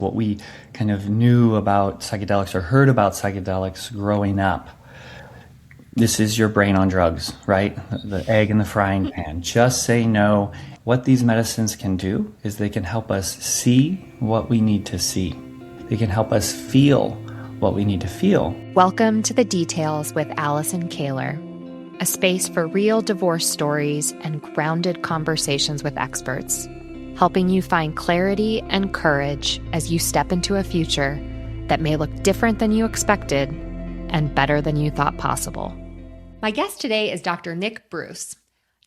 what we kind of knew about psychedelics or heard about psychedelics growing up. This is your brain on drugs, right? The egg in the frying pan. Just say no. What these medicines can do is they can help us see what we need to see. They can help us feel what we need to feel. Welcome to The Details with Allison Kahler, a space for real divorce stories and grounded conversations with experts, helping you find clarity and courage as you step into a future that may look different than you expected and better than you thought possible. My guest today is Dr. Nick Brüss.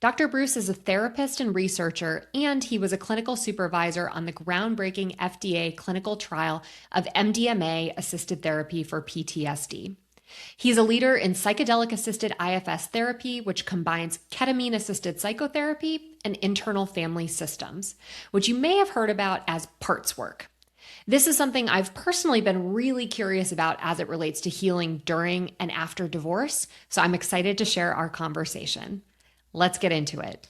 Dr. Brüss is a therapist and researcher, and he was a clinical supervisor on the groundbreaking FDA clinical trial of MDMA-assisted therapy for PTSD. He's a leader in psychedelic-assisted IFS therapy, which combines ketamine-assisted psychotherapy and internal family systems, which you may have heard about as parts work. This is something I've personally been really curious about as it relates to healing during and after divorce, so I'm excited to share our conversation. Let's get into it.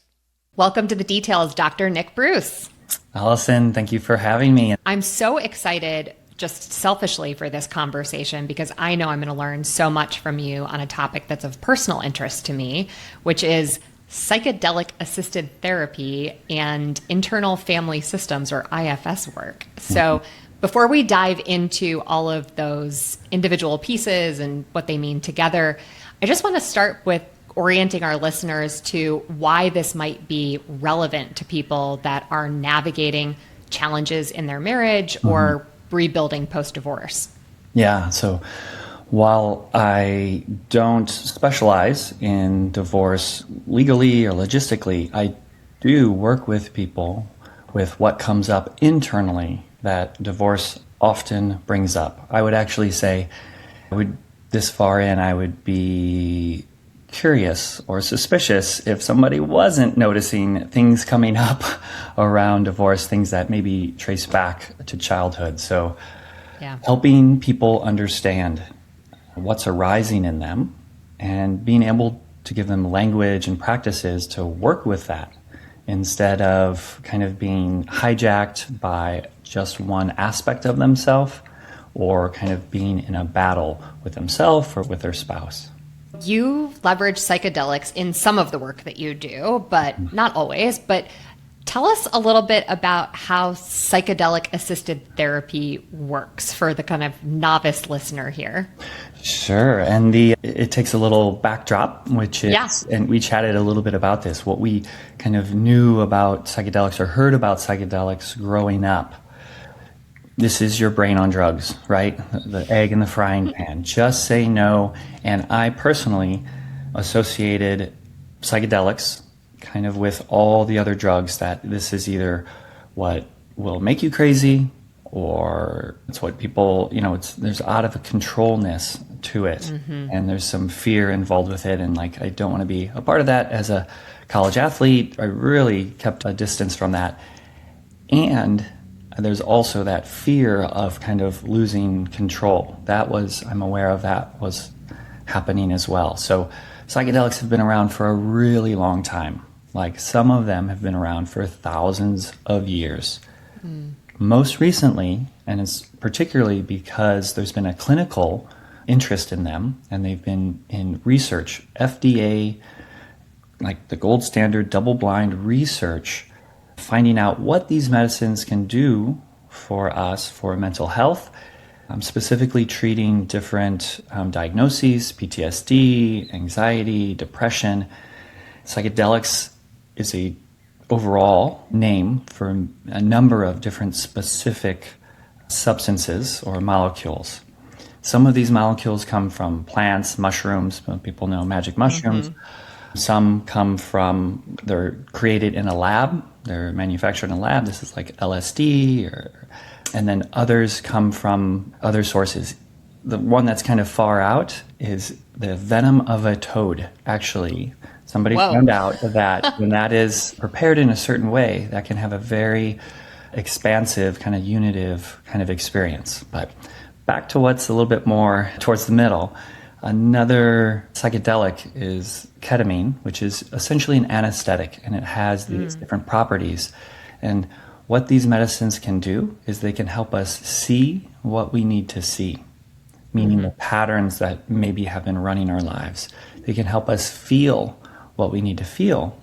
Welcome to The Details, Dr. Nick Brüss. Allison, thank you for having me. I'm so excited just selfishly for this conversation because I know I'm going to learn so much from you on a topic that's of personal interest to me, which is psychedelic-assisted therapy and internal family systems, or IFS work. So before we dive into all of those individual pieces and what they mean together, I just want to start with orienting our listeners to why this might be relevant to people that are navigating challenges in their marriage or rebuilding post-divorce. Yeah, so while I don't specialize in divorce legally or logistically, I do work with people with what comes up internally that divorce often brings up. I would actually say, this far in, I would be curious or suspicious if somebody wasn't noticing things coming up around divorce, things that maybe trace back to childhood. So helping people understand what's arising in them and being able to give them language and practices to work with that instead of kind of being hijacked by just one aspect of themselves or kind of being in a battle with themselves or with their spouse. You leverage psychedelics in some of the work that you do, but not always. But tell us a little bit about how psychedelic-assisted therapy works for the kind of novice listener here. Sure. And it takes a little backdrop, which is, and we chatted a little bit about this, what we kind of knew about psychedelics or heard about psychedelics growing up. This is your brain on drugs, right? The egg in the frying pan. Just say no. And I personally associated psychedelics kind of with all the other drugs, that this is either what will make you crazy or it's what people, there's out of a controlness to it. And there's some fear involved with it. And I don't want to be a part of that. As a college athlete, I really kept a distance from that. And there's also that fear of kind of losing control. I'm aware of that was happening as well. So psychedelics have been around for a really long time. Some of them have been around for thousands of years. Most recently, and it's particularly because there's been a clinical interest in them and they've been in research, FDA, the gold standard double-blind research, finding out what these medicines can do for us for mental health, specifically treating different diagnoses, PTSD, anxiety, depression. Psychedelics is a overall name for a number of different specific substances or molecules. Some of these molecules come from plants, mushrooms. People know magic mushrooms. Some come from, they're created in a lab. They're manufactured in a lab. This is like LSD, and then others come from other sources. The one that's kind of far out is the venom of a toad. Actually, somebody found out that when that is prepared in a certain way, that can have a very expansive, kind of unitive kind of experience. But back to what's a little bit more towards the middle. Another psychedelic is ketamine, which is essentially an anesthetic, and it has these different properties. And what these medicines can do is they can help us see what we need to see, meaning the patterns that maybe have been running our lives. They can help us feel what we need to feel.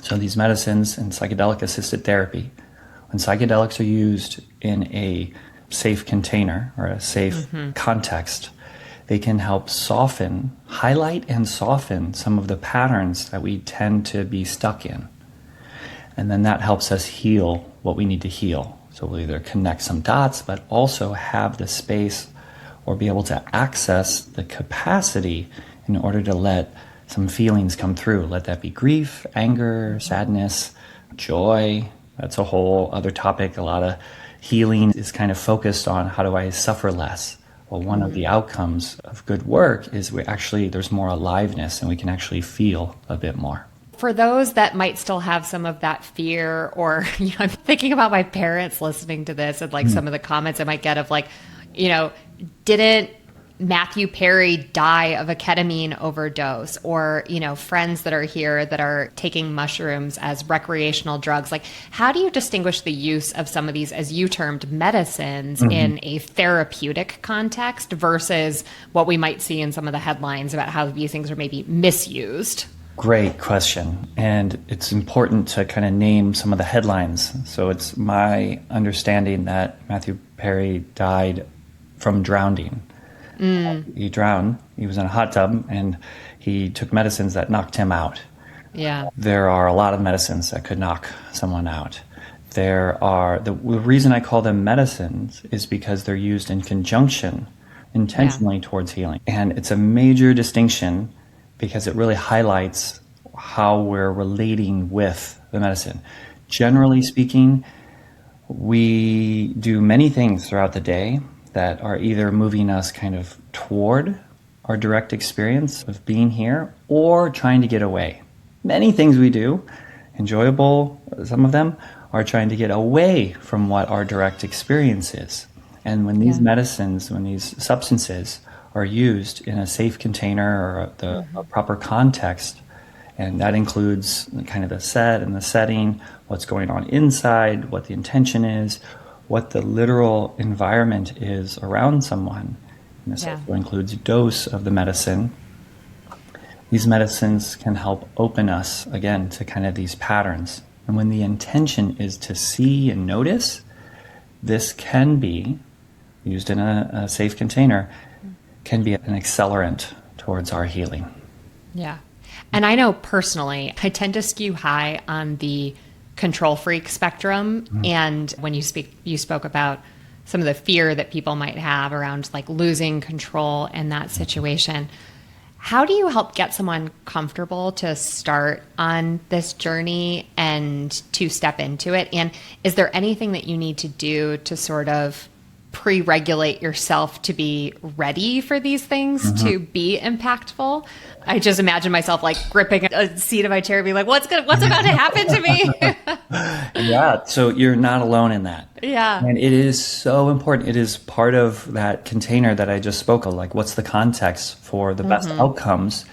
So these medicines and psychedelic-assisted therapy, when psychedelics are used in a safe container or a safe context, they can help highlight and soften some of the patterns that we tend to be stuck in. And then that helps us heal what we need to heal. So we'll either connect some dots, but also have the space or be able to access the capacity in order to let some feelings come through. Let that be grief, anger, sadness, joy. That's a whole other topic. A lot of healing is kind of focused on how do I suffer less? Well, one of the outcomes of good work is there's more aliveness and we can actually feel a bit more. For those that might still have some of that fear, or, I'm thinking about my parents listening to this and some of the comments I might get of didn't Matthew Perry die of a ketamine overdose, or, friends that are here that are taking mushrooms as recreational drugs. How do you distinguish the use of some of these, as you termed, medicines in a therapeutic context versus what we might see in some of the headlines about how these things are maybe misused? Great question. And it's important to kind of name some of the headlines. So it's my understanding that Matthew Perry died from drowning. He drowned. He was in a hot tub and he took medicines that knocked him out. Yeah. There are a lot of medicines that could knock someone out. The reason I call them medicines is because they're used in conjunction intentionally towards healing. And it's a major distinction because it really highlights how we're relating with the medicine. Generally speaking, we do many things throughout the day that are either moving us kind of toward our direct experience of being here or trying to get away. Many things we do, enjoyable, some of them, are trying to get away from what our direct experience is. And when these medicines, when these substances are used in a safe container or a proper context, and that includes kind of the set and the setting, what's going on inside, what the intention is, what the literal environment is around someone. And this also includes dose of the medicine. These medicines can help open us, again, to kind of these patterns. And when the intention is to see and notice, this can be, used in a safe container, can be an accelerant towards our healing. Yeah. And I know personally, I tend to skew high on the control freak spectrum. And when you spoke about some of the fear that people might have around losing control in that situation. How do you help get someone comfortable to start on this journey and to step into it? And is there anything that you need to do to sort of pre-regulate yourself to be ready for these things to be impactful? I just imagine myself gripping a seat of my chair and being what's about to happen to me? Yeah, so you're not alone in that. Yeah. And it is so important. It is part of that container that I just spoke of, what's the context for the best outcomes.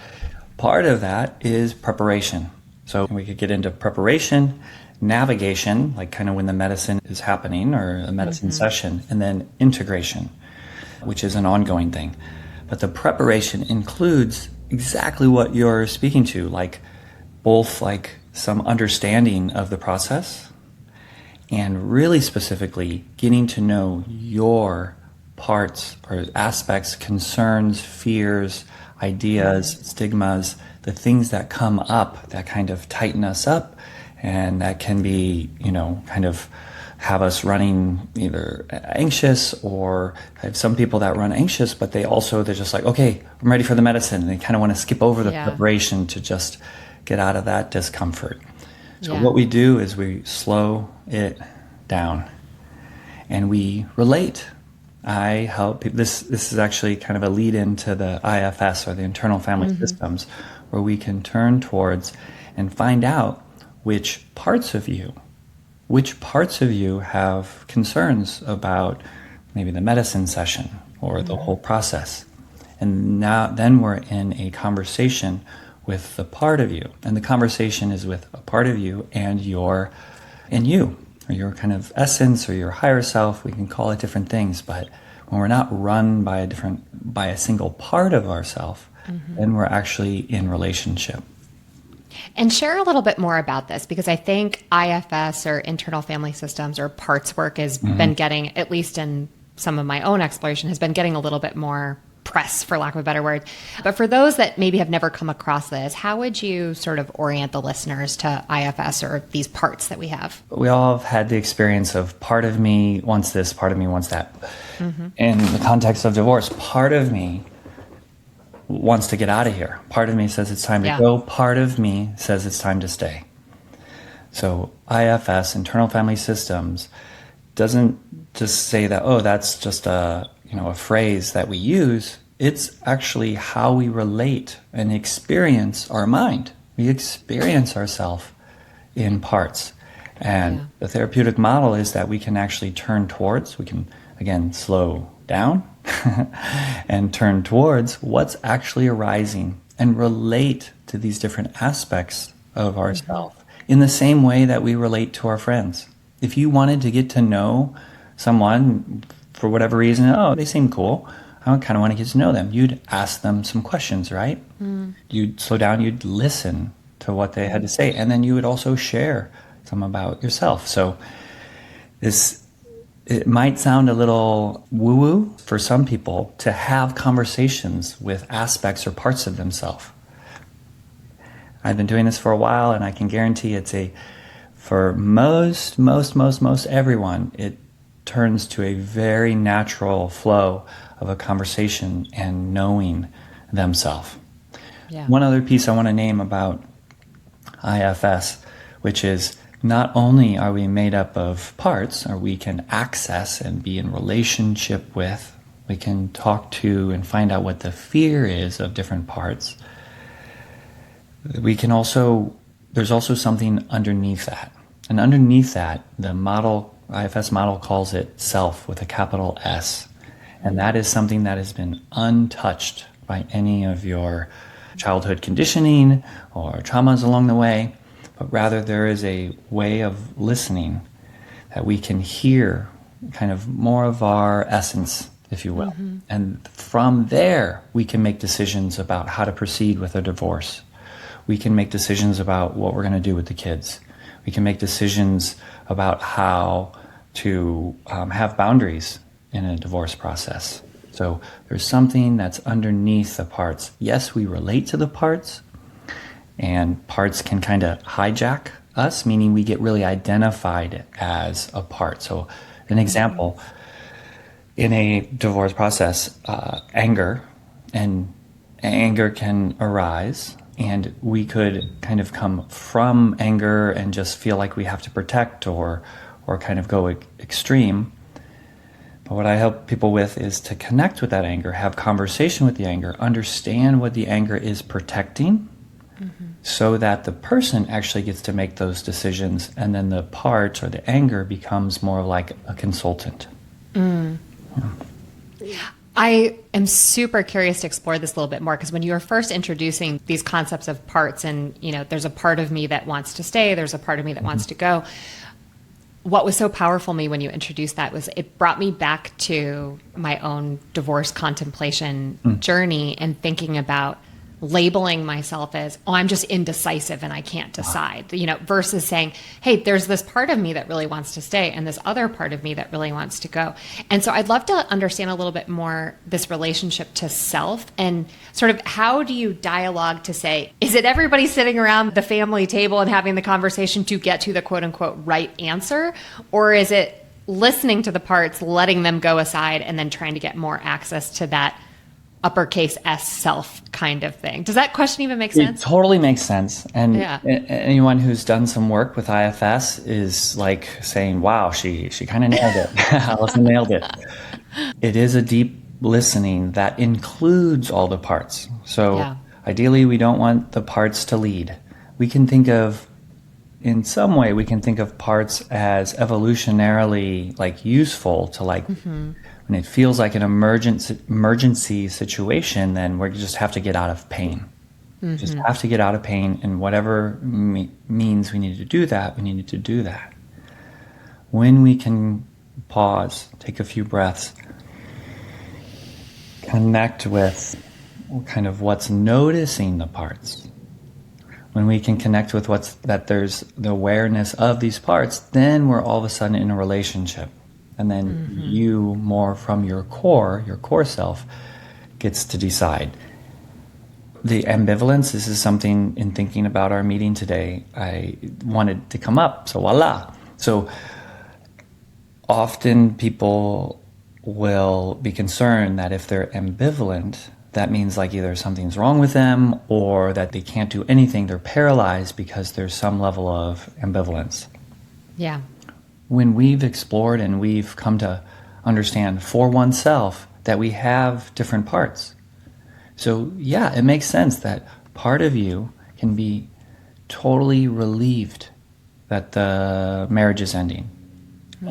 Part of that is preparation. So we could get into preparation, navigation, kind of when the medicine is happening or a medicine session, and then integration, which is an ongoing thing. But the preparation includes exactly what you're speaking to, both some understanding of the process and really specifically getting to know your parts or aspects, concerns, fears, ideas, stigmas, the things that come up that kind of tighten us up and that can be, kind of have us running either anxious, or I have some people that run anxious, but they're just okay, I'm ready for the medicine. And they kind of want to skip over the preparation to just get out of that discomfort. So what we do is we slow it down and we relate. I help people. This is actually kind of a lead into the IFS, or the internal family systems, where we can turn towards and find out which parts of you have concerns about maybe the medicine session or the whole process. And then we're in a conversation with the part of you. And the conversation is with a part of you and you. or your kind of essence or your higher self. We can call it different things, but when we're not run by a single part of ourself, then we're actually in relationship. And share a little bit more about this, because I think IFS, or internal family systems, or parts work has been getting, at least in some of my own exploration, has been getting a little bit more press, for lack of a better word. But for those that maybe have never come across this, how would you sort of orient the listeners to IFS or these parts that we have? We all have had the experience of part of me wants this, part of me wants that. In the context of divorce, part of me wants to get out of here. Part of me says it's time to go. Part of me says it's time to stay. So IFS, internal family systems, doesn't just say that, oh, that's just a phrase that we use. It's actually how we relate and experience our mind. We experience ourselves in parts. And the therapeutic model is that we can actually turn towards, we can, again, slow down and turn towards what's actually arising and relate to these different aspects of ourselves in the same way that we relate to our friends. If you wanted to get to know someone for whatever reason, oh, they seem cool, I kind of want to get to know them, you'd ask them some questions, right? You'd slow down, you'd listen to what they had to say, and then you would also share some about yourself. So it might sound a little woo-woo for some people to have conversations with aspects or parts of themselves. I've been doing this for a while, and I can guarantee for most everyone, it turns to a very natural flow of a conversation and knowing themselves. One other piece I want to name about IFS, which is not only are we made up of parts, or we can access and be in relationship with, we can talk to and find out what the fear is of different parts. There's also something underneath that. And underneath that, the IFS model calls it self with a capital S. And that is something that has been untouched by any of your childhood conditioning or traumas along the way. But rather there is a way of listening that we can hear kind of more of our essence, if you will. And from there, we can make decisions about how to proceed with a divorce. We can make decisions about what we're going to do with the kids. We can make decisions about how to have boundaries in a divorce process. So there's something that's underneath the parts. Yes, we relate to the parts, and parts can kind of hijack us, meaning we get really identified as a part. So an example, in a divorce process, anger can arise, and we could kind of come from anger and just feel like we have to protect or kind of go extreme. But what I help people with is to connect with that anger, have conversation with the anger, understand what the anger is protecting, so that the person actually gets to make those decisions, and then the part or the anger becomes more like a consultant. I am super curious to explore this a little bit more, because when you were first introducing these concepts of parts, and there's a part of me that wants to stay, there's a part of me that wants to go. What was so powerful to me when you introduced that was it brought me back to my own divorce contemplation journey, and thinking about labeling myself as, oh, I'm just indecisive and I can't decide, versus saying, hey, there's this part of me that really wants to stay and this other part of me that really wants to go. And so I'd love to understand a little bit more this relationship to self, and sort of how do you dialogue to say, is it everybody sitting around the family table and having the conversation to get to the quote unquote right answer? Or is it listening to the parts, letting them go aside, and then trying to get more access to that uppercase S self kind of thing? Does that question even make sense? It totally makes sense. And anyone who's done some work with IFS is like saying, wow, she kind of nailed it. Allison nailed it. It is a deep listening that includes all the parts. So ideally, we don't want the parts to lead. We can think of, in some way, we can think of parts as evolutionarily like useful to like, when it feels like an emergency situation, then we just have to get out of pain. Just have to get out of pain, and whatever means we need to do that, we need to do that. when we can pause, take a few breaths, connect with kind of what's noticing the parts. When we can connect with there's the awareness of these parts, then we're all of a sudden in a relationship. And then you, more from your core self, gets to decide. The ambivalence, this is something in thinking about our meeting today, I wanted to come up, so voila. So often people will be concerned that if they're ambivalent, that means like either something's wrong with them or that they can't do anything, they're paralyzed because there's some level of ambivalence. Yeah. When we've explored and we've come to understand for oneself that we have different parts. So yeah, it makes sense that part of you can be totally relieved that the marriage is ending.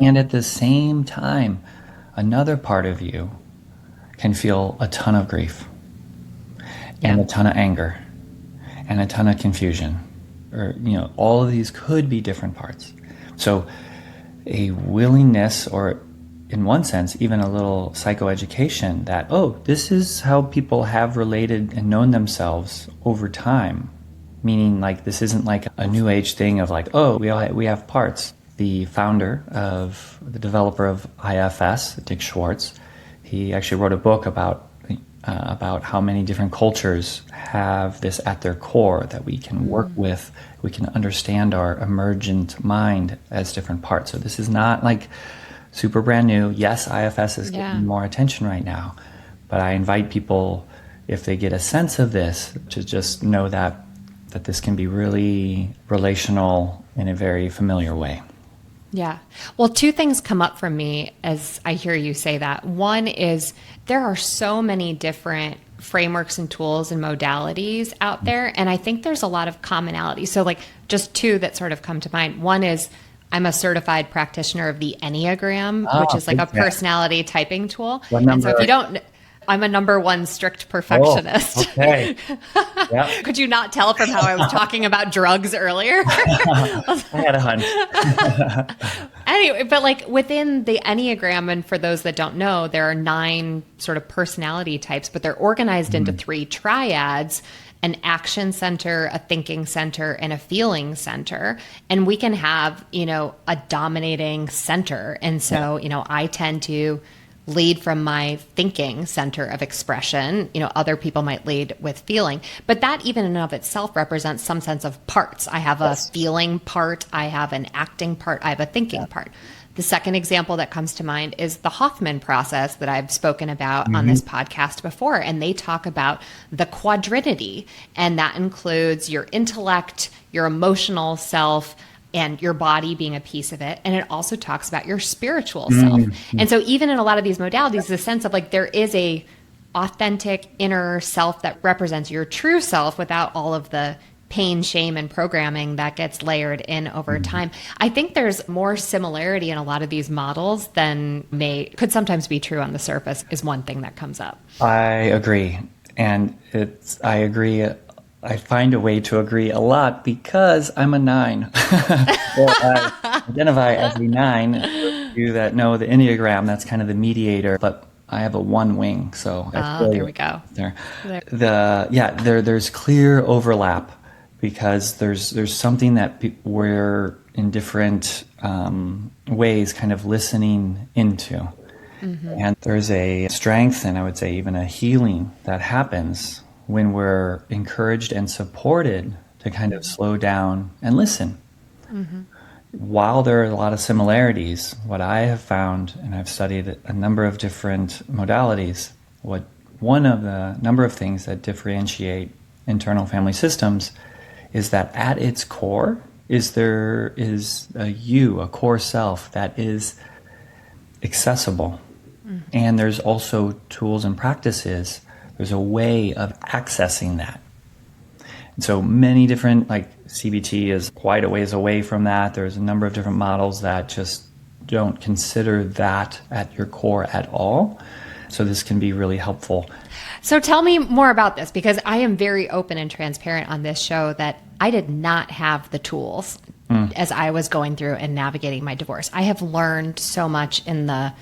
And at the same time, another part of you can feel a ton of grief and a ton of anger and a ton of confusion. Or, all of these could be different parts. So a willingness, or in one sense, even a little psychoeducation that, this is how people have related and known themselves over time. Meaning like this isn't like a new age thing of like, we have parts. The the developer of IFS, Dick Schwartz, he actually wrote a book about how many different cultures have this at their core that we can work with. We can understand our emergent mind as different parts. So this is not like super brand new. Yes, IFS is getting more attention right now, but I invite people, if they get a sense of this, to just know that this can be really relational in a very familiar way. Yeah. Well, two things come up for me as I hear you say that. One is there are so many different frameworks and tools and modalities out there, and I think there's a lot of commonality. So like just two that sort of come to mind. One is I'm a certified practitioner of the Enneagram, which is like a personality typing tool. And so if you don't... I'm a number 1 strict perfectionist. Okay. Yep. Could you not tell from how I was talking about drugs earlier? I had a hunch. Anyway, but like within the Enneagram, and for those that don't know, there are 9 sort of personality types, but they're organized into 3 triads: an action center, a thinking center, and a feeling center. And we can have, a dominating center. And so, I tend to lead from my thinking center of expression. Other people might lead with feeling, but that even in and of itself represents some sense of parts. I have a feeling part, I have an acting part, I have a thinking part. The second example that comes to mind is the Hoffman process that I've spoken about on this podcast before. And they talk about the quadrinity, and that includes your intellect, your emotional self, and your body being a piece of it. And it also talks about your spiritual self. And so even in a lot of these modalities, the sense of like there is a authentic inner self that represents your true self without all of the pain, shame, and programming that gets layered in over time. I think there's more similarity in a lot of these models than could sometimes be true on the surface, is one thing that comes up. I agree. And I agree. I find a way to agree a lot because I'm a 9. I identify as a 9. You that know the Enneagram, that's kind of the mediator, but I have a 1 wing. So there we go. There's clear overlap because there's something that we're in different ways kind of listening into. And there's a strength, and I would say even a healing that happens when we're encouraged and supported to kind of slow down and listen. While there are a lot of similarities, what I have found, and I've studied a number of different modalities, one of the number of things that differentiate internal family systems is that at its core there is a core self that is accessible. And there's also tools and practices. There's a way of accessing that. And so many different, like CBT is quite a ways away from that. There's a number of different models that just don't consider that at your core at all. So this can be really helpful. So tell me more about this, because I am very open and transparent on this show that I did not have the tools as I was going through and navigating my divorce. I have learned so much in the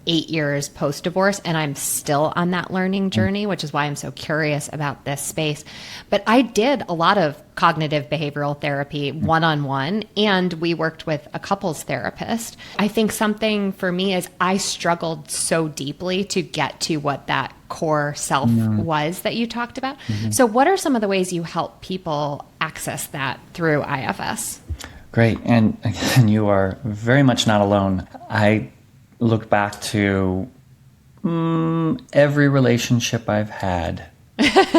8 years post-divorce, and I'm still on that learning journey, which is why I'm so curious about this space. But I did a lot of cognitive behavioral therapy one-on-one, and we worked with a couples therapist. I think something for me is I struggled so deeply to get to what that core self was that you talked about. So what are some of the ways you help people access that through IFS? Great. And again, you are very much not alone. I look back to every relationship I've had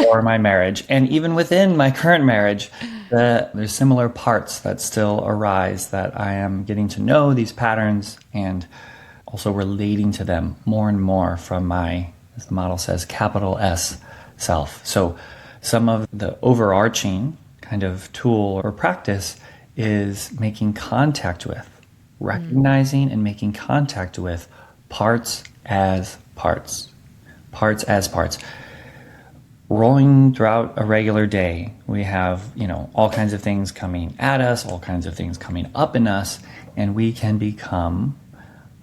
or my marriage, and even within my current marriage, there's similar parts that still arise that I am getting to know these patterns and also relating to them more and more from my, as the model says, capital S self. So some of the overarching kind of tool or practice is making contact with, recognizing and making contact with parts as parts. Parts as parts. Rolling throughout a regular day, we have, all kinds of things coming at us, all kinds of things coming up in us, and we can become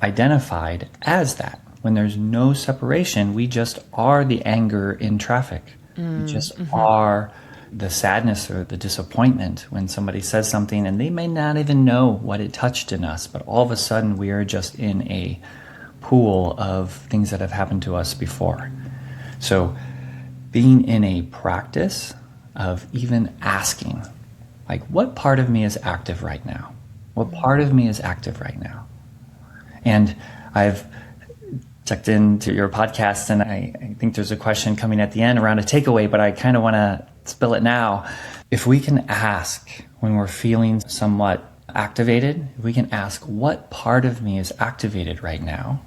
identified as that. When there's no separation, we just are the anger in traffic. We just are the sadness or the disappointment when somebody says something and they may not even know what it touched in us, but all of a sudden we are just in a pool of things that have happened to us before. So being in a practice of even asking, like, what part of me is active right now? What part of me is active right now? And I've checked into your podcast, and I think there's a question coming at the end around a takeaway, but I kind of want to spill it now. If we can ask when we're feeling somewhat activated, if we can ask what part of me is activated right now,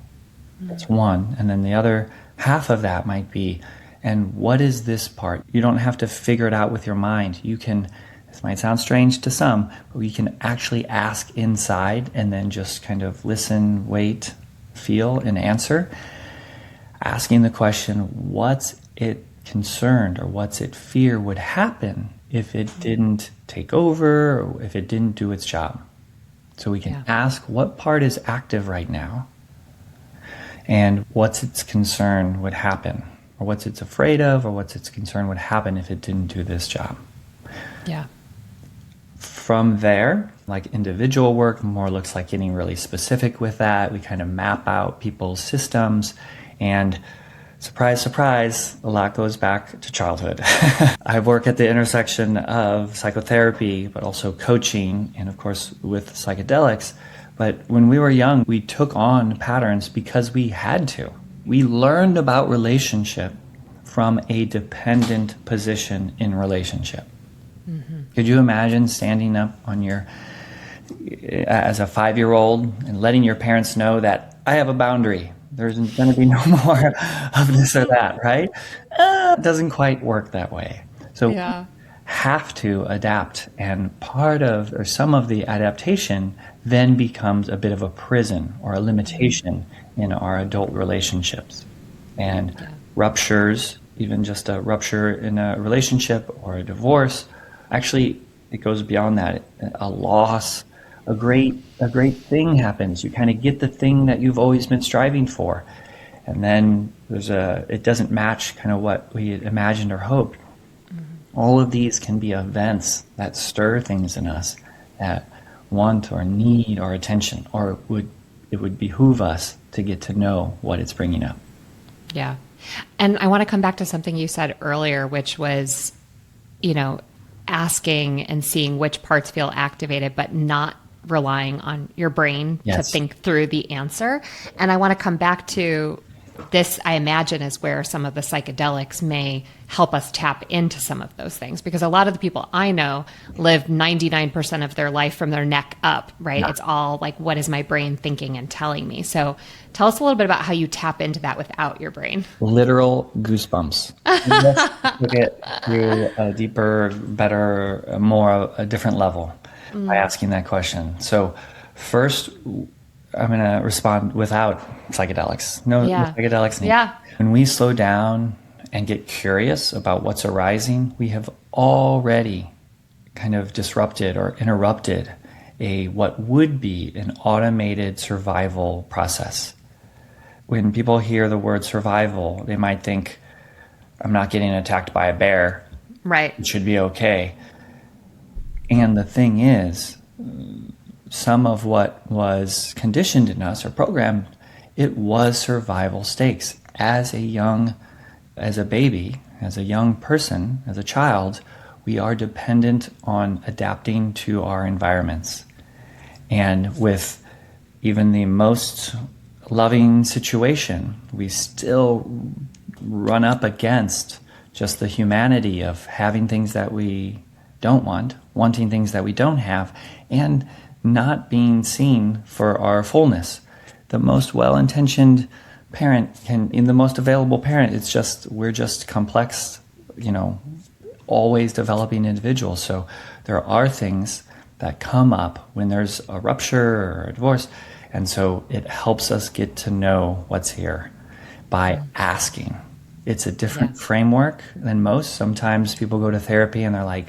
that's one. And then the other half of that might be, and what is this part? You don't have to figure it out with your mind. You can, this might sound strange to some, but you can actually ask inside and then just kind of listen, wait, feel, and answer. Asking the question, what's it concerned or what's it fear would happen if it didn't take over or if it didn't do its job? So we can ask what part is active right now and what's its concern would happen, or what's it's afraid of, or what's its concern would happen if it didn't do this job. Yeah. From there, like individual work more looks like getting really specific with that. We kind of map out people's systems, and surprise, surprise, a lot goes back to childhood. I work at the intersection of psychotherapy, but also coaching, and of course with psychedelics. But when we were young, we took on patterns because we had to. We learned about relationship from a dependent position in relationship. Could you imagine standing up on as a 5-year-old and letting your parents know that I have a boundary? There's going to be no more of this or that, right? It doesn't quite work that way. So we have to adapt, and some of the adaptation then becomes a bit of a prison or a limitation in our adult relationships. And ruptures, even just a rupture in a relationship or a divorce, actually it goes beyond that. A loss, a great thing happens. You kind of get the thing that you've always been striving for, and then it doesn't match kind of what we had imagined or hoped. All of these can be events that stir things in us that want or need our attention, or it would behoove us to get to know what it's bringing up. Yeah. And I want to come back to something you said earlier, which was, asking and seeing which parts feel activated, but not relying on your brain to think through the answer. And I want to come back to this, I imagine, is where some of the psychedelics may help us tap into some of those things, because a lot of the people I know live 99% of their life from their neck up, right? It's all like, what is my brain thinking and telling me? So tell us a little bit about how you tap into that without your brain. Literal goosebumps. Let's look it through a deeper, better, a different level by asking that question. So first, I'm going to respond without psychedelics. No psychedelics. Yeah. When we slow down and get curious about what's arising, we have already kind of disrupted or interrupted what would be an automated survival process. When people hear the word survival, they might think, I'm not getting attacked by a bear. Right. It should be okay. And the thing is, some of what was conditioned in us or programmed, it was survival stakes. As a baby, as a young person, as a child, we are dependent on adapting to our environments. And with even the most loving situation, we still run up against just the humanity of having things that we don't want, wanting things that we don't have, and not being seen for our fullness. The most well-intentioned parent in the most available parent, we're just complex, always developing individuals. So there are things that come up when there's a rupture or a divorce. And so it helps us get to know what's here by asking. It's a different framework than most. Sometimes people go to therapy and they're like,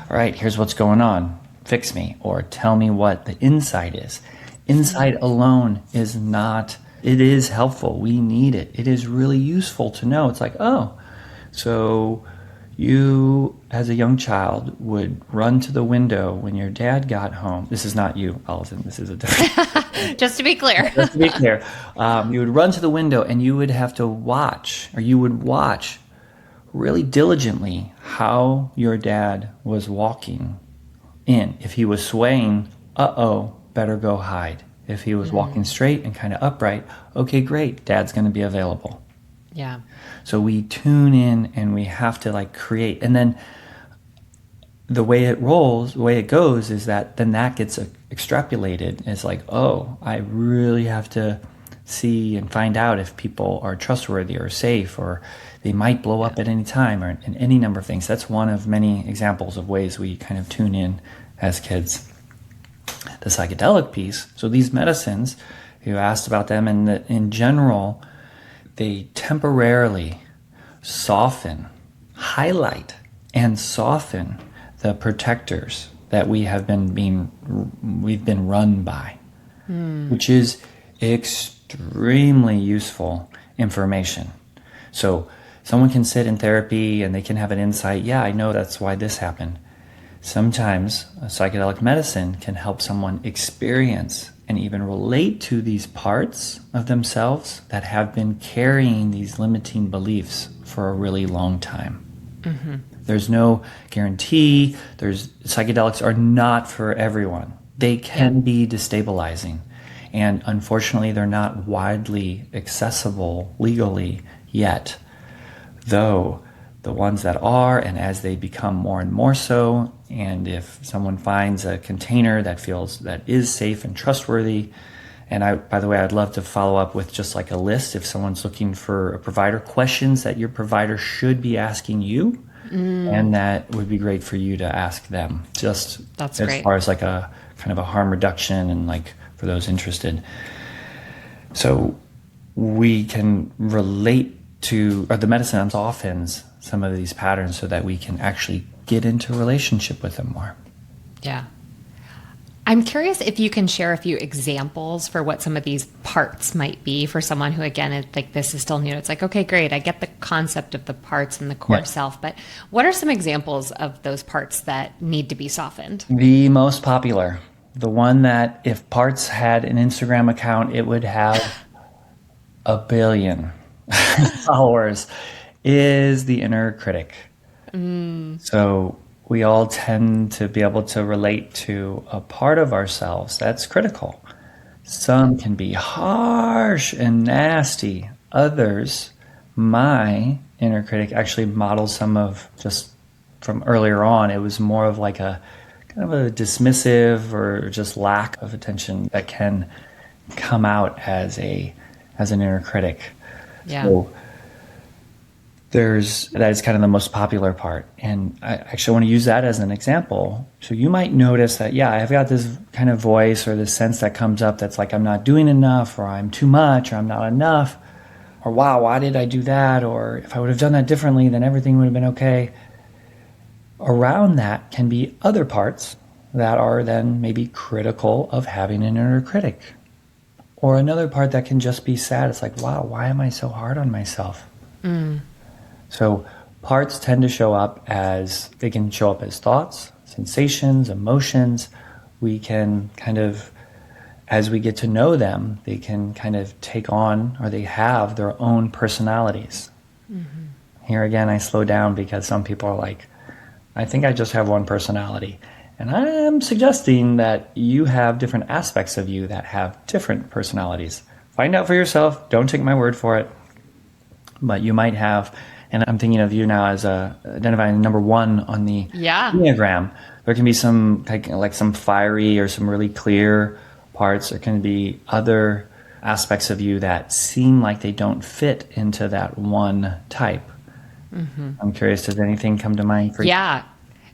all right, here's what's going on. Fix me, or tell me what the insight is. Insight alone is not, it is helpful. We need it. It is really useful to know. It's like, oh, so you, as a young child, would run to the window when your dad got home. This is not you, Allison. This is a different... Just to be clear. Just to be clear. You would run to the window and you would have to watch, or you would watch really diligently how your dad was walking in. If he was swaying, better go hide. If he was walking straight and kind of upright, okay, great, dad's going to be available. Yeah. So we tune in and we have to create. And then the way it rolls, the way it goes is that then that gets extrapolated. It's like, oh, I really have to see and find out if people are trustworthy or safe, or they might blow up at any time, or in any number of things. That's one of many examples of ways we kind of tune in as kids. The psychedelic piece, so these medicines, you asked about them, and in general, they temporarily highlight and soften the protectors that we've been run by, which is extremely useful information. So someone can sit in therapy and they can have an insight, yeah, I know that's why this happened. Sometimes a psychedelic medicine can help someone experience and even relate to these parts of themselves that have been carrying these limiting beliefs for a really long time. Mm-hmm. There's no guarantee. Psychedelics are not for everyone. They can be destabilizing. And unfortunately, they're not widely accessible legally yet. Though the ones that are, and as they become more and more so, and if someone finds a container that is safe and trustworthy, and by the way, I'd love to follow up with just a list if someone's looking for a provider, questions that your provider should be asking you, and that would be great for you to ask them. That's as great. Far as a kind of a harm reduction and for those interested. So we can relate to, or the medicine softens some of these patterns so that we can actually get into a relationship with them more. Yeah. I'm curious if you can share a few examples for what some of these parts might be for someone who, again, this is still new. It's okay, great. I get the concept of the parts and the core self, but what are some examples of those parts that need to be softened? The most popular, the one that if parts had an Instagram account, it would have 1 billion followers, is the inner critic. So we all tend to be able to relate to a part of ourselves that's critical. Some can be harsh and nasty. Others, my inner critic actually models some of, just from earlier on, it was more of a kind of a dismissive or just lack of attention that can come out as an inner critic. Yeah. So that is kind of the most popular part. And I actually want to use that as an example. So you might notice that, I've got this kind of voice or this sense that comes up that's I'm not doing enough, or I'm too much, or I'm not enough, or wow, why did I do that? Or if I would have done that differently, then everything would have been okay. Around that can be other parts, that are then maybe critical of having an inner critic. Or another part that can just be sad. It's like, wow, why am I so hard on myself? So parts tend to show up as, they can show up as thoughts, sensations, emotions. We can kind of, as we get to know them, they can kind of take on, or they have their own personalities. Here again, I slow down because some people are like, I think I just have one personality. And I am suggesting that you have different aspects of you that have different personalities. Find out for yourself. Don't take my word for it. But you might have, and I'm thinking of you now as identifying number 1 on the Enneagram. There can be some like some fiery or some really clear parts. There can be other aspects of you that seem like they don't fit into that one type. I'm curious, does anything come to mind for you? Yeah.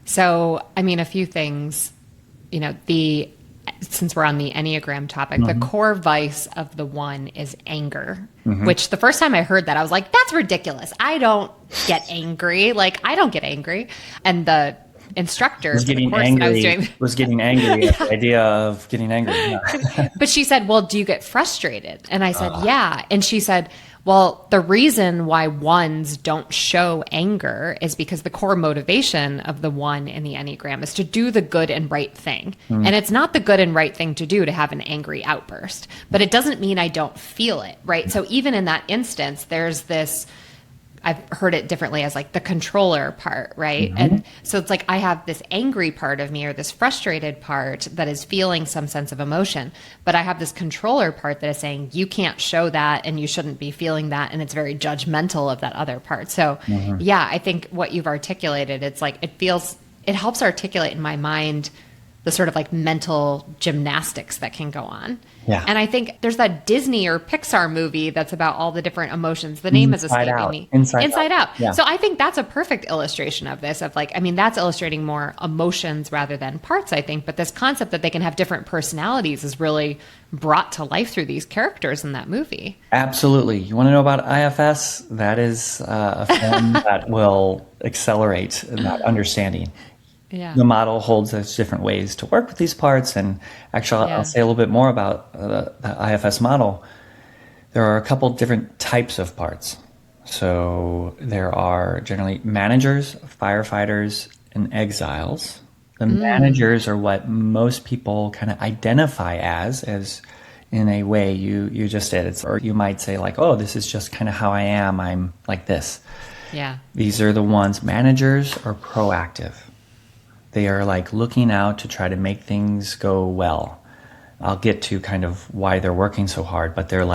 So, I mean, a few things, since we're on the Enneagram topic, the core vice of the 1 is anger, which the first time I heard that, I was like, that's ridiculous. I don't get angry. I don't get angry. And the instructor was getting angry was getting angry at the idea of getting angry. Yeah. But she said, well, do you get frustrated? And I said, yeah. And she said, well, the reason why 1s don't show anger is because the core motivation of the 1 in the Enneagram is to do the good and right thing. And it's not the good and right thing to do to have an angry outburst, but it doesn't mean I don't feel it, right? So even in that instance, there's this, I've heard it differently as the controller part, right? And so it's I have this angry part of me or this frustrated part that is feeling some sense of emotion, but I have this controller part that is saying, you can't show that and you shouldn't be feeling that. And it's very judgmental of that other part. So yeah, I think what you've articulated, it's it helps articulate in my mind the sort of mental gymnastics that can go on. Yeah. And I think there's that Disney or Pixar movie that's about all the different emotions. The name is escaping me. Inside Out. Yeah. So I think that's a perfect illustration of this, that's illustrating more emotions rather than parts, I think. But this concept that they can have different personalities is really brought to life through these characters in that movie. Absolutely. You want to know about IFS? That is a film that will accelerate that understanding. Yeah. The model holds us different ways to work with these parts. And actually, I'll say a little bit more about the IFS model. There are a couple different types of parts. So there are generally managers, firefighters, and exiles. The managers are what most people kind of identify as in a way you just did. Or you might say oh, this is just kind of how I am. I'm like this. Yeah. These are the ones. Managers are proactive. They are looking out to try to make things go well. I'll get to kind of why they're working so hard, but they're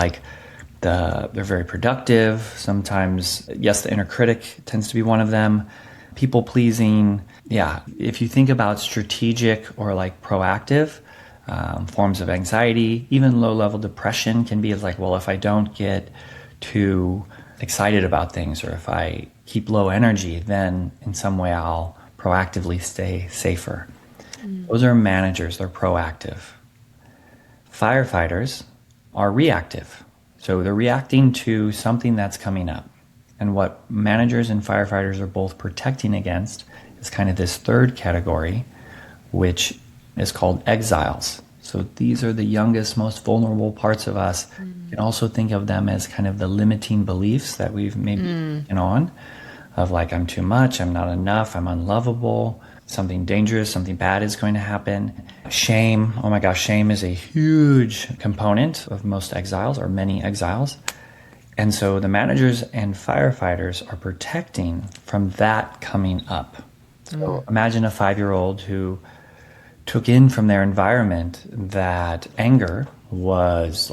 they're very productive. Sometimes, yes, the inner critic tends to be one of them. People pleasing. Yeah. If you think about strategic or proactive forms of anxiety, even low level depression can be well, if I don't get too excited about things, or if I keep low energy, then in some way I'll proactively stay safer. Those are managers, they're proactive. Firefighters are reactive. So they're reacting to something that's coming up. And what managers and firefighters are both protecting against is kind of this third category, which is called exiles. So these are the youngest, most vulnerable parts of us. You can also think of them as kind of the limiting beliefs that we've maybe been on. Of I'm too much, I'm not enough, I'm unlovable, something dangerous, something bad is going to happen. Shame, oh my gosh, shame is a huge component of most exiles, or many exiles. And so the managers and firefighters are protecting from that coming up. So imagine a 5-year-old who took in from their environment that anger was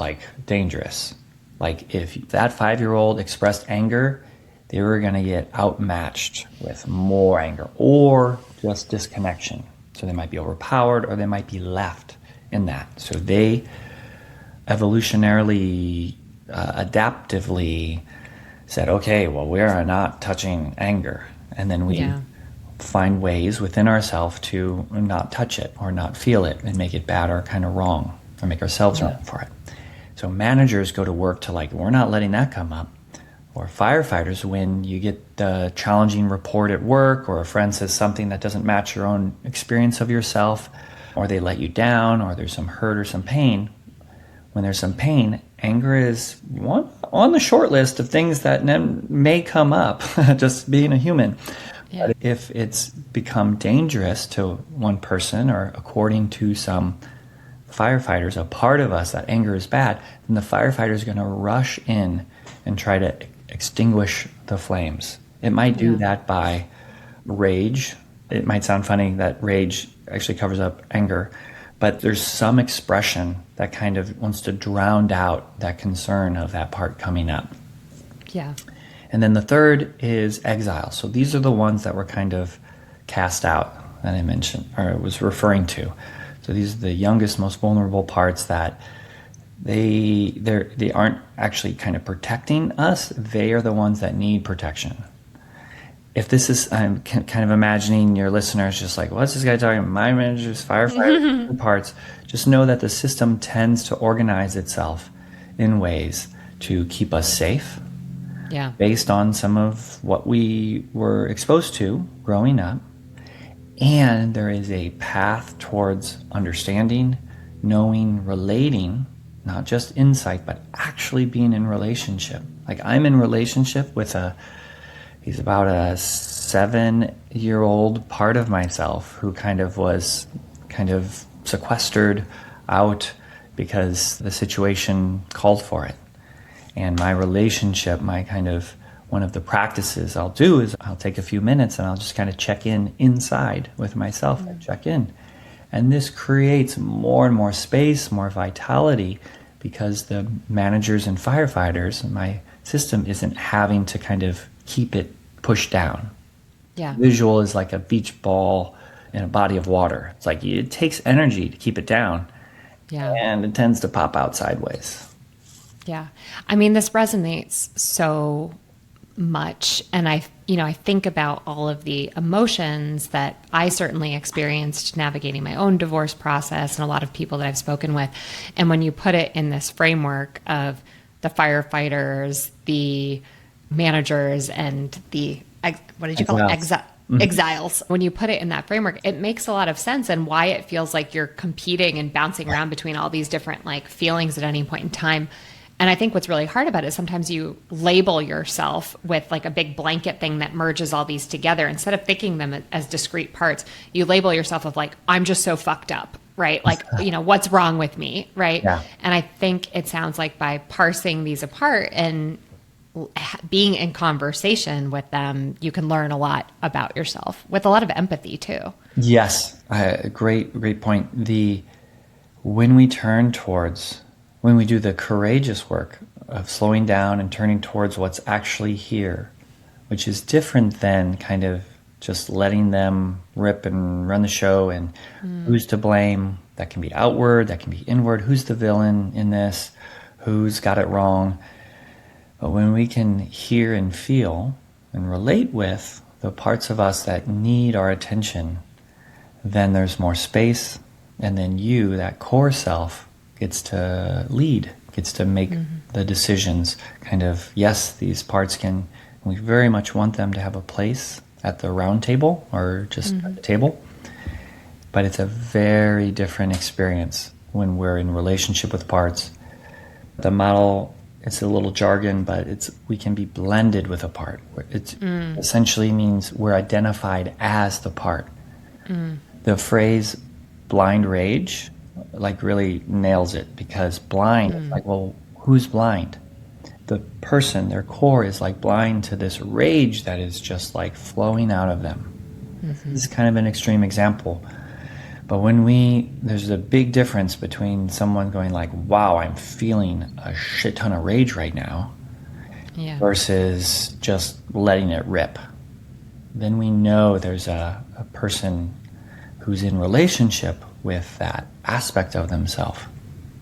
dangerous. If that 5-year-old expressed anger, they were going to get outmatched with more anger or just disconnection. So they might be overpowered, or they might be left in that. So they evolutionarily, adaptively said, okay, well, we are not touching anger. And then we find ways within ourselves to not touch it or not feel it and make it bad or kind of wrong, or make ourselves wrong for it. So managers go to work to we're not letting that come up. Or firefighters, when you get the challenging report at work, or a friend says something that doesn't match your own experience of yourself, or they let you down, or there's some hurt or some pain. When there's some pain, anger is one on the short list of things that may come up, just being a human. Yeah. But if it's become dangerous to one person, or according to some firefighters, a part of us, that anger is bad, then the firefighter is going to rush in and try to extinguish the flames. It might do that by rage. It might sound funny that rage actually covers up anger, but there's some expression that kind of wants to drown out that concern of that part coming up. Yeah. And then the third is exiles. So these are the ones that were kind of cast out that I mentioned, or was referring to. So these are the youngest, most vulnerable parts that they aren't actually kind of protecting us. They are the ones that need protection. If this is, I'm kind of imagining your listeners just like, what's this guy talking about? My managers, firefighters, parts. Just know that the system tends to organize itself in ways to keep us safe. Yeah. Based on some of what we were exposed to growing up. And there is a path towards understanding, knowing, relating, not just insight, but actually being in relationship. Like I'm in relationship with he's about a 7-year-old part of myself who was sequestered out because the situation called for it. And my relationship, one of the practices I'll do is I'll take a few minutes and I'll just kind of check in inside with myself and check in. And this creates more and more space, more vitality, because the managers and firefighters, my system isn't having to kind of keep it pushed down. Yeah. Visual is like a beach ball in a body of water. It's like it takes energy to keep it down. Yeah. And it tends to pop out sideways. Yeah. I mean, this resonates so much. And I think about all of the emotions that I certainly experienced navigating my own divorce process and a lot of people that I've spoken with. And when you put it in this framework of the firefighters, the managers, and the, what did you call it? Exiles. When you put it in that framework, it makes a lot of sense, and why it feels like you're competing and bouncing around between all these different feelings at any point in time. And I think what's really hard about it is sometimes you label yourself with a big blanket thing that merges all these together. Instead of thinking them as discrete parts, you label yourself of I'm just so fucked up, right? What's wrong with me, right? Yeah. And I think it sounds like by parsing these apart and being in conversation with them, you can learn a lot about yourself with a lot of empathy too. Yes. Great point. When we do the courageous work of slowing down and turning towards what's actually here, which is different than kind of just letting them rip and run the show and who's to blame. That can be outward, that can be inward. Who's the villain in this? Who's got it wrong? But when we can hear and feel and relate with the parts of us that need our attention, then there's more space, and then that core self, gets to lead, gets to make the decisions. Yes, these parts we very much want them to have a place at the round table or just at the table. But it's a very different experience when we're in relationship with parts. The model, it's a little jargon, but we can be blended with a part. It essentially means we're identified as the part. The phrase blind rage really nails it, because blind is well, who's blind? The person, their core is blind to this rage that is just flowing out of them. This is kind of an extreme example, but there's a big difference between someone going wow, I'm feeling a shit ton of rage right now, versus just letting it rip. Then we know there's a person who's in relationship with that aspect of themselves.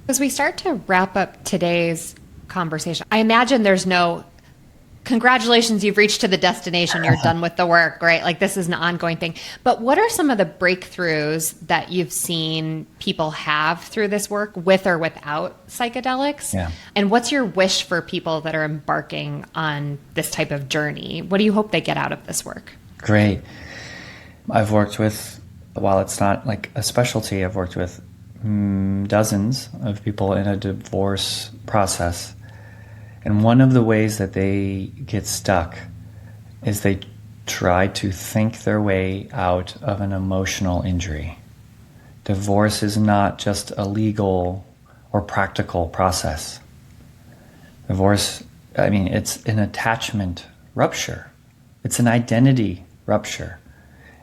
As we start to wrap up today's conversation, I imagine there's no congratulations, you've reached to the destination, you're done with the work, right? This is an ongoing thing. But what are some of the breakthroughs that you've seen people have through this work, with or without psychedelics? Yeah. And what's your wish for people that are embarking on this type of journey? What do you hope they get out of this work? Great. I've worked with While it's not like a specialty, I've worked with dozens of people in a divorce process. And one of the ways that they get stuck is they try to think their way out of an emotional injury. Divorce is not just a legal or practical process. Divorce, it's an attachment rupture. It's an identity rupture.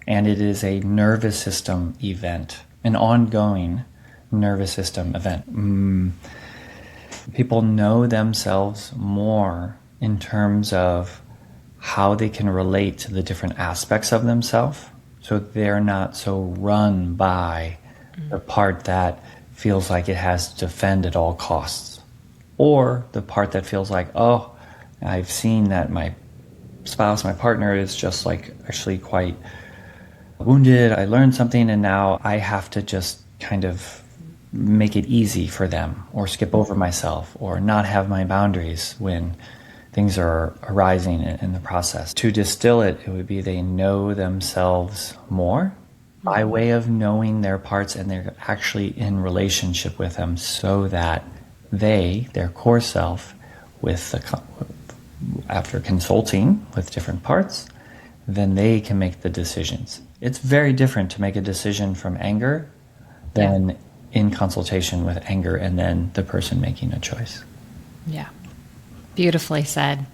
And it is a nervous system event, an ongoing nervous system event. People know themselves more in terms of how they can relate to the different aspects of themselves, so they're not so run by the part that feels like it has to defend at all costs, or the part that feels like, oh, I've seen that my spouse, my partner is just like actually quite wounded. I learned something and now I have to just kind of make it easy for them, or skip over myself, or not have my boundaries when things are arising in the process. To distill it, it would be they know themselves more by way of knowing their parts, and they're actually in relationship with them, so that their core self, after consulting with different parts, then they can make the decisions. It's very different to make a decision from anger than in consultation with anger and then the person making a choice. Yeah. Beautifully said.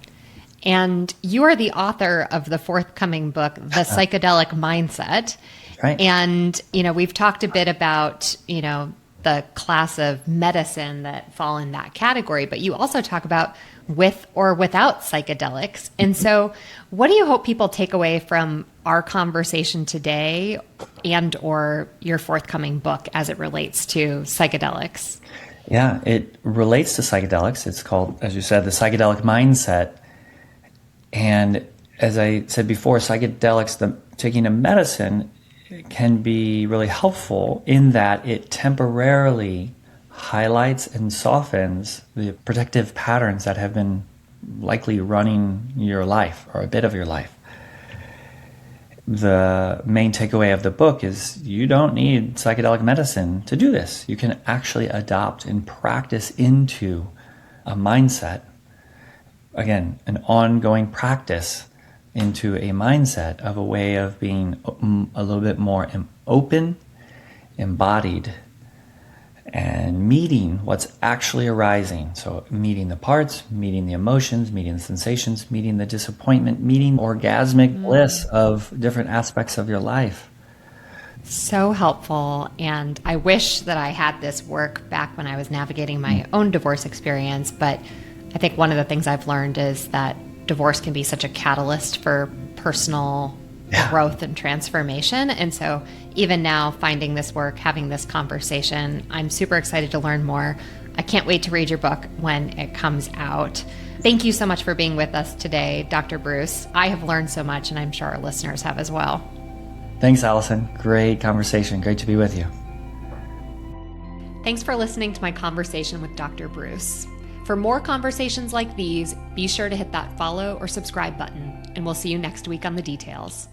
And you are the author of the forthcoming book, The Psychedelic Mindset. Right. And, we've talked a bit about, the class of medicine that fall in that category, but you also talk about with or without psychedelics. And so what do you hope people take away from our conversation today and or your forthcoming book as it relates to psychedelics? Yeah, it relates to psychedelics. It's called, as you said, The Psychedelic Mindset. And as I said before, psychedelics, taking a medicine, can be really helpful in that it temporarily highlights and softens the protective patterns that have been likely running your life or a bit of your life. The main takeaway of the book is you don't need psychedelic medicine to do this. You can actually adopt and practice into a mindset, again, an ongoing practice into a mindset of a way of being a little bit more open, embodied, and meeting what's actually arising. So meeting the parts, meeting the emotions, meeting the sensations, meeting the disappointment, meeting orgasmic bliss of different aspects of your life. So helpful. And I wish that I had this work back when I was navigating my own divorce experience. But I think one of the things I've learned is that divorce can be such a catalyst for personal growth and transformation. And so even now, finding this work, having this conversation, I'm super excited to learn more. I can't wait to read your book when it comes out. Thank you so much for being with us today, Dr. Brüss. I have learned so much, and I'm sure our listeners have as well. Thanks, Allison. Great conversation. Great to be with you. Thanks for listening to my conversation with Dr. Brüss. For more conversations like these, be sure to hit that follow or subscribe button, and we'll see you next week on The Details.